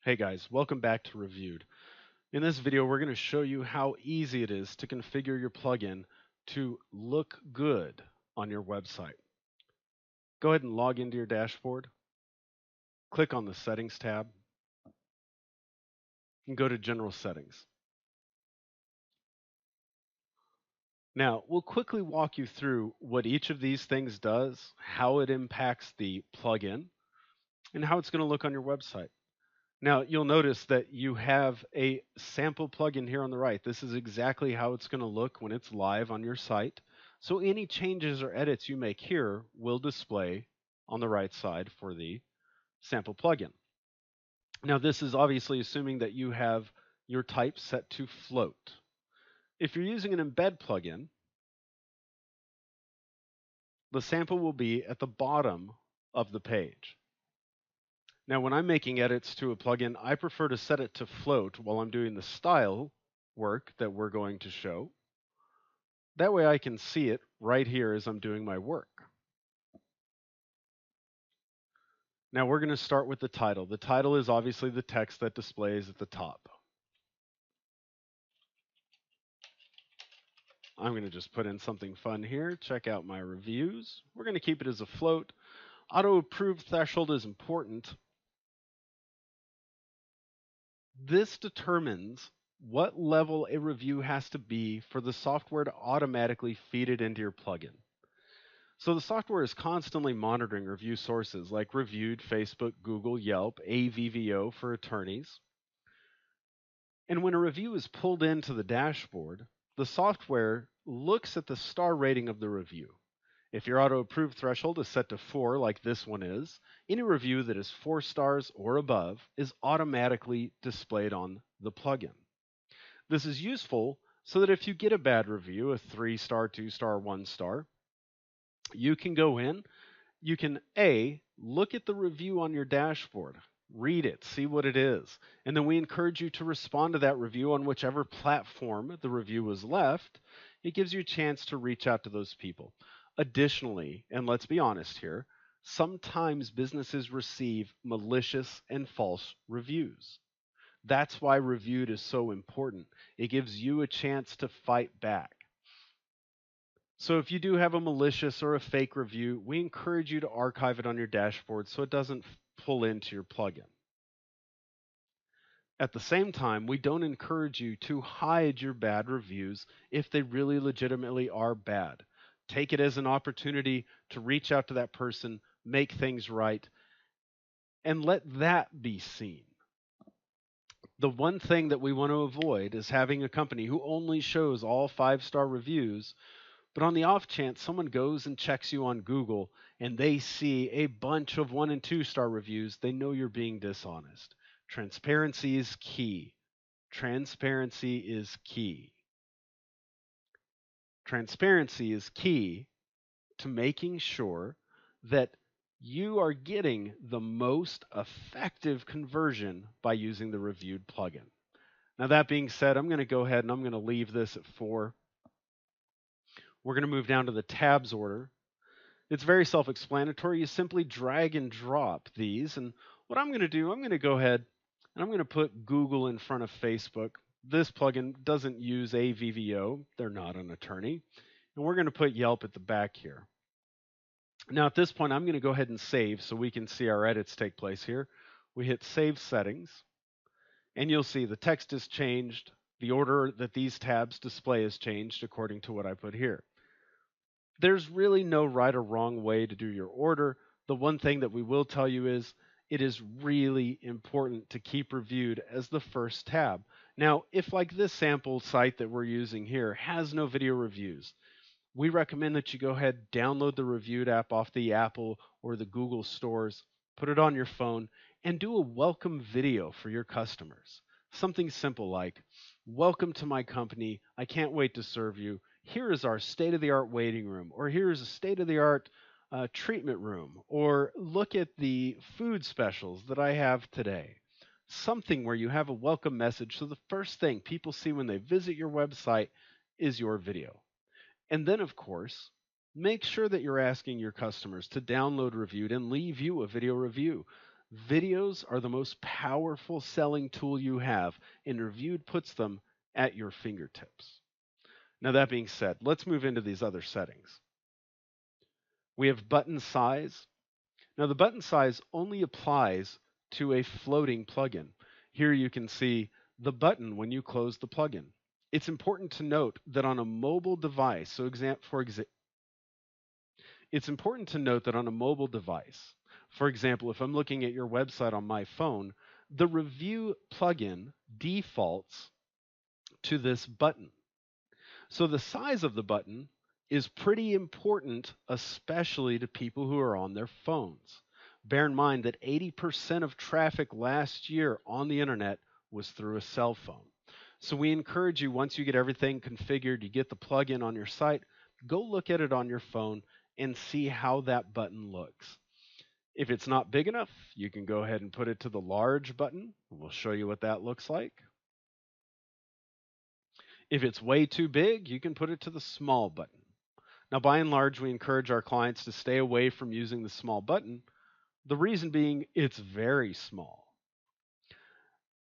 Hey guys, welcome back to Reviewed. In this video, we're going to show you how easy it is to configure your plugin to look good on your website. Go ahead and log into your dashboard, click on the Settings tab, and go to General Settings. Now, we'll quickly walk you through what each of these things does, how it impacts the plugin, and how it's going to look on your website. Now, you'll notice that you have a sample plugin here on the right. This is exactly how it's going to look when it's live on your site. So any changes or edits you make here will display on the right side for the sample plugin. Now, this is obviously assuming that you have your type set to float. If you're using an embed plugin, the sample will be at the bottom of the page. Now, when I'm making edits to a plugin, I prefer to set it to float while I'm doing the style work that we're going to show. That way I can see it right here as I'm doing my work. Now we're going to start with the title. The title is obviously the text that displays at the top. I'm going to just put in something fun here. Check out my reviews. We're going to keep it as a float. Auto approved threshold is important. This determines what level a review has to be for the software to automatically feed it into your plugin. So the software is constantly monitoring review sources like Revued, Facebook, Google, Yelp, AVVO for attorneys. And when a review is pulled into the dashboard, the software looks at the star rating of the review. If your auto approved threshold is set to 4, like this one is, any review that is 4 stars or above is automatically displayed on the plugin. This is useful so that if you get a bad review, a 3-star, 2-star, 1-star, you can go in, you can look at the review on your dashboard, read it, see what it is, and then we encourage you to respond to that review on whichever platform the review was left. It gives you a chance to reach out to those people. Additionally, and let's be honest here, sometimes businesses receive malicious and false reviews. That's why Reviewed is so important. It gives you a chance to fight back. So if you do have a malicious or a fake review, we encourage you to archive it on your dashboard so it doesn't pull into your plugin. At the same time, we don't encourage you to hide your bad reviews if they really legitimately are bad. Take it as an opportunity to reach out to that person, make things right, and let that be seen. The one thing that we want to avoid is having a company who only shows all 5-star reviews. But on the off chance someone goes and checks you on Google and they see a bunch of 1 and 2-star reviews, they know you're being dishonest. Transparency is key. Transparency is key. Transparency is key to making sure that you are getting the most effective conversion by using the Reviewed plugin. Now, that being said, I'm going to go ahead and I'm going to leave this at 4. We're going to move down to the tabs order. It's very self-explanatory. You simply drag and drop these. And what I'm going to do, I'm going to go ahead and I'm going to put Google in front of Facebook. This plugin doesn't use AVVO. They're not an attorney. And we're going to put Yelp at the back here. Now, at this point, I'm going to go ahead and save so we can see our edits take place here. We hit Save Settings, and you'll see the text is changed. The order that these tabs display is changed according to what I put here. There's really no right or wrong way to do your order. The one thing that we will tell you is it is really important to keep Reviewed as the first tab. Now, if like this sample site that we're using here has no video reviews, we recommend that you go ahead, download the Reviewed app off the Apple or the Google stores, put it on your phone, and do a welcome video for your customers. Something simple like, "Welcome to my company. I can't wait to serve you. Here is our state-of-the-art waiting room," or "Here is a state-of-the-art treatment room," or "Look at the food specials that I have today." Something where you have a welcome message so the first thing people see when they visit your website is your video. And then, of course, make sure that you're asking your customers to download Reviewed and leave you a video review. Videos are the most powerful selling tool you have, and Reviewed puts them at your fingertips. Now, that being said, let's move into these other settings. We have button size. Now, the button size only applies to a floating plugin. Here you can see the button when you close the plugin. It's important to note that on a mobile device, it's important to note that on a mobile device, for example, if I'm looking at your website on my phone, the review plugin defaults to this button. So the size of the button is pretty important, especially to people who are on their phones. Bear in mind that 80% of traffic last year on the internet was through a cell phone. So we encourage you, once you get everything configured, you get the plugin on your site, go look at it on your phone and see how that button looks. If it's not big enough, you can go ahead and put it to the large button. We'll show you what that looks like. If it's way too big, you can put it to the small button. Now, by and large, we encourage our clients to stay away from using the small button. The reason being, it's very small.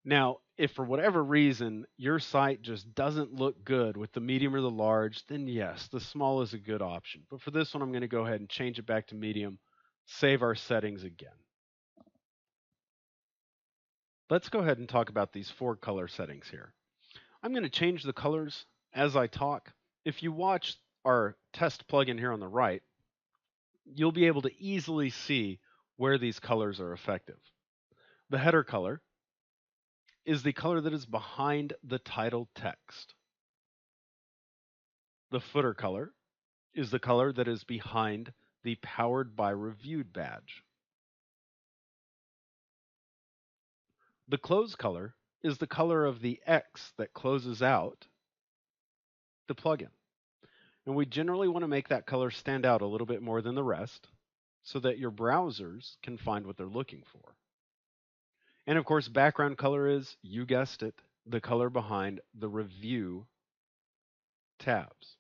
Now, if for whatever reason your site just doesn't look good with the medium or the large, then yes, the small is a good option. But for this one, I'm going to go ahead and change it back to medium, save our settings again. Let's go ahead and talk about these 4 color settings here. I'm going to change the colors as I talk. If you watch our test plugin here on the right, you'll be able to easily see where these colors are effective. The header color is the color that is behind the title text. The footer color is the color that is behind the Powered by Revued badge. The close color is the color of the X that closes out the plugin. And we generally want to make that color stand out a little bit more than the rest so that your browsers can find what they're looking for. And of course, background color is, you guessed it, the color behind the review tabs.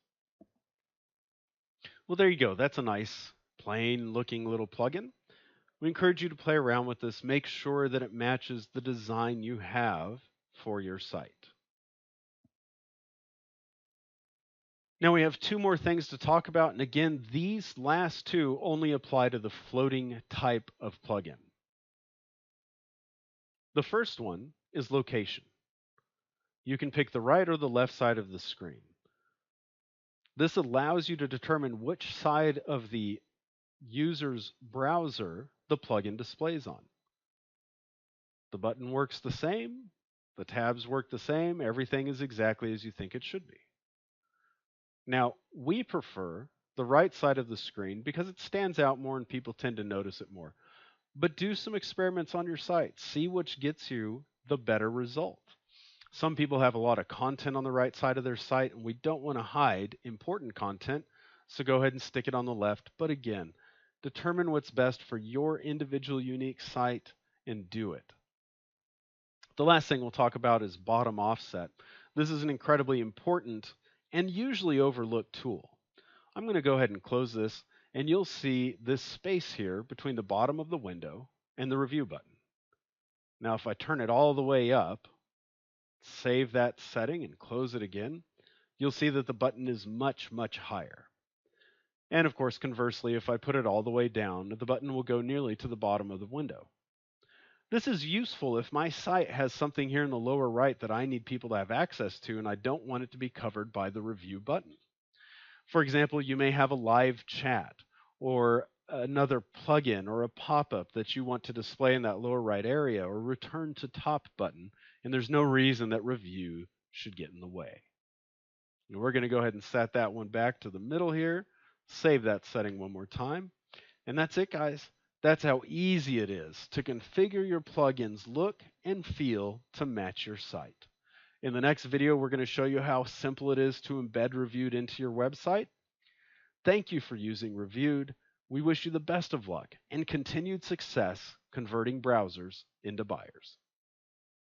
Well, there you go. That's a nice, plain looking little plugin. We encourage you to play around with this. Make sure that it matches the design you have for your site. Now we have 2 more things to talk about. And again, these last 2 only apply to the floating type of plugin. The first one is location. You can pick the right or the left side of the screen. This allows you to determine which side of the user's browser the plugin displays on. The button works the same, the tabs work the same, everything is exactly as you think it should be. Now, we prefer the right side of the screen because it stands out more and people tend to notice it more. But do some experiments on your site. See which gets you the better result. Some people have a lot of content on the right side of their site, and we don't want to hide important content, so go ahead and stick it on the left. But again, determine what's best for your individual unique site and do it. The last thing we'll talk about is bottom offset. This is an incredibly important and usually overlooked tool. I'm going to go ahead and close this, and you'll see this space here between the bottom of the window and the review button. Now, if I turn it all the way up, save that setting and close it again, you'll see that the button is much, much higher. And of course, conversely, if I put it all the way down, the button will go nearly to the bottom of the window. This is useful if my site has something here in the lower right that I need people to have access to and I don't want it to be covered by the review button. For example, you may have a live chat or another plugin or a pop-up that you want to display in that lower right area or return to top button, and there's no reason that review should get in the way. And we're going to go ahead and set that one back to the middle here, save that setting one more time, and that's it, guys. That's how easy it is to configure your plugin's look and feel to match your site. In the next video, we're going to show you how simple it is to embed Revued into your website. Thank you for using Revued. We wish you the best of luck and continued success converting browsers into buyers.